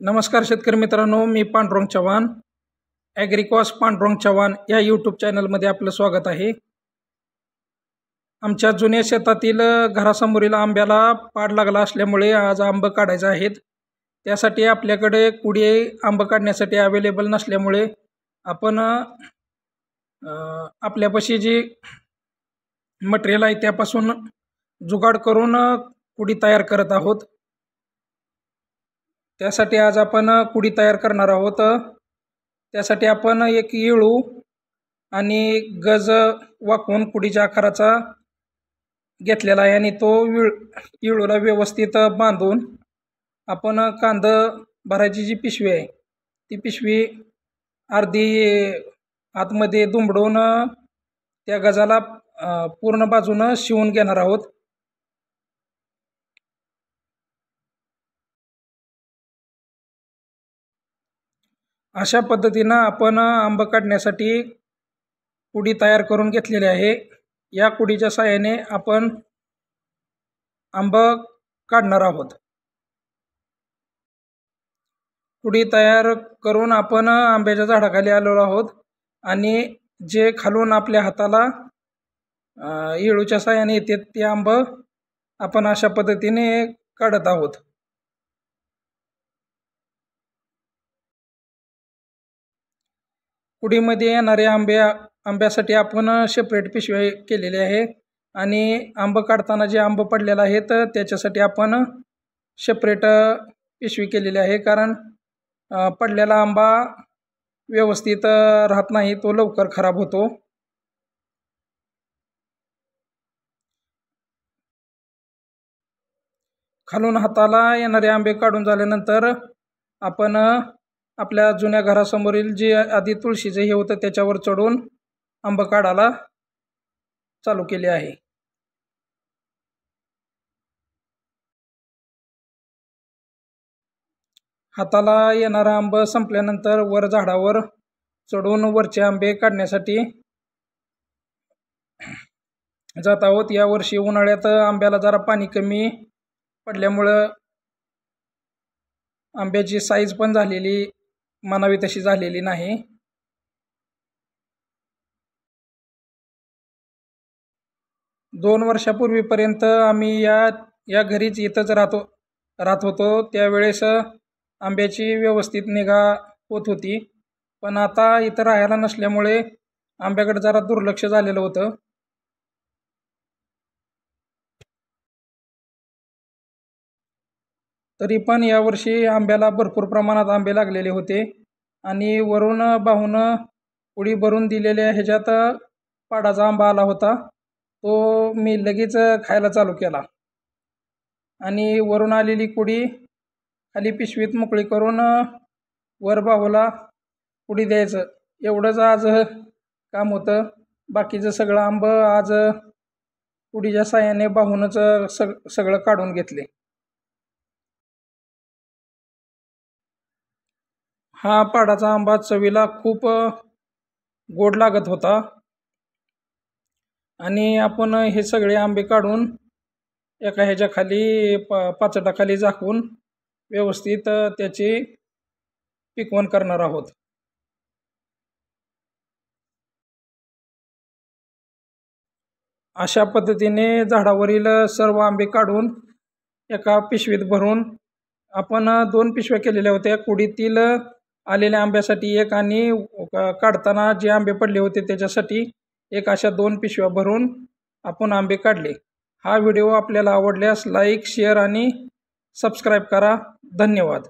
नमस्कार शेतकरी मित्रांनो, मी पांडुरंग चव्हाण, ॲग्रिकॉस पांडुरंग चव्हाण या यूट्यूब चॅनलमध्ये आपलं स्वागत आहे. आमच्या जुन्या शेतातील घरासमोरील आंब्याला पाड लागला असल्यामुळे आज आंब काढायचे आहेत. त्यासाठी आपल्याकडे कुडी आंब काढण्यासाठी अवेलेबल नसल्यामुळे आपण आपल्यापाशी जी मटेरियल आहे त्यापासून जुगाड करून कुडी तयार करत आहोत. त्यासाठी आज आपण कुडी तयार करणार आहोत. त्यासाठी आपण एक इळू आणि गज वाकवून कुडीच्या आकाराचा घेतलेला आहे आणि तो इळूला व्यवस्थित बांधून आपण कांद भरायची जी पिशवी आहे ती पिशवी अर्धी आतमध्ये दुमडून त्या गजाला पूर्ण बाजूनं शिवून घेणार आहोत. अशा पद्धतीनं आपण आंब काढण्यासाठी कुडी तयार करून घेतलेली आहे. या कुडीच्या साहाय्याने आपण आंब काढणार आहोत. कुडी तयार करून आपण आंब्याच्या झाडाखाली आलेलो आहोत आणि जे खालून आपल्या हाताला इळूच्या साहाय्याने येते ते आंब आपण अशा पद्धतीने काढत आहोत. कुडीमध्ये येणारे आंब्यासाठी आपण सेपरेट पिशवी केलेली आहे आणि आंब काढताना जे आंब पडलेले आहेत त्याच्यासाठी आपण सेपरेट पिशवी केलेली आहे. कारण पडलेला आंबा व्यवस्थित राहत नाही, तो लवकर खराब होतो. खालून हाताला येणारे आंबे काढून झाल्यानंतर आपण आपल्या जुन्या घरासमोरील जे आधी तुळशीचे हे होतं त्याच्यावर चढून आंब काढायला चालू केले आहे. हाताला येणारा आंब संपल्यानंतर वर झाडावर चढून वरचे आंबे काढण्यासाठी जात आहोत. यावर्षी उन्हाळ्यात आंब्याला जरा पाणी कमी पडल्यामुळं आंब्याची साईज पण म्हणावी तशी झालेली नाही. दोन वर्षापूर्वीपर्यंत आम्ही या घरीच इथंच राहत होतो. त्यावेळेस आंब्याची व्यवस्थित निगा होत होती, पण आता इथं राहायला नसल्यामुळे आंब्याकडे जरा दुर्लक्ष झालेलं होतं. तरी पण यावर्षी आंब्याला भरपूर प्रमाणात आंबे लागलेले होते आणि वरून बाहून कुडी भरून दिलेल्या ह्याच्यात पाडाचा आंबा आला होता. तो मी लगेच खायला चालू केला आणि वरून आलेली कुडी खाली पिशवीत मोकळी करून वर बाहूला कुडी द्यायचं, एवढंच आज काम होतं. बाकीचं सगळं आंब आज कुडीच्या साहाय्याने बाहूनच सगळं काढून घेतले. हा पाडाचा आंबा चवीला खूप गोड लागत होता आणि आपण हे सगळे आंबे काढून एका ह्याच्या खाली पाचटाखाली झाकून व्यवस्थित त्याची पिकवण करणार आहोत. अशा पद्धतीने झाडावरील सर्व आंबे काढून एका पिशवीत भरून आपण 2 पिशव्या केलेल्या होत्या. कुडीतील आलेल्या आंब्यासाठी एक आणि काढताना जे आंबे पडले होते त्याच्यासाठी एक, अशा 2 पिशव्या भरून आपण आंबे काढले. हा व्हिडिओ आपल्याला आवडल्यास लाईक, शेअर आणि सबस्क्राईब करा. धन्यवाद.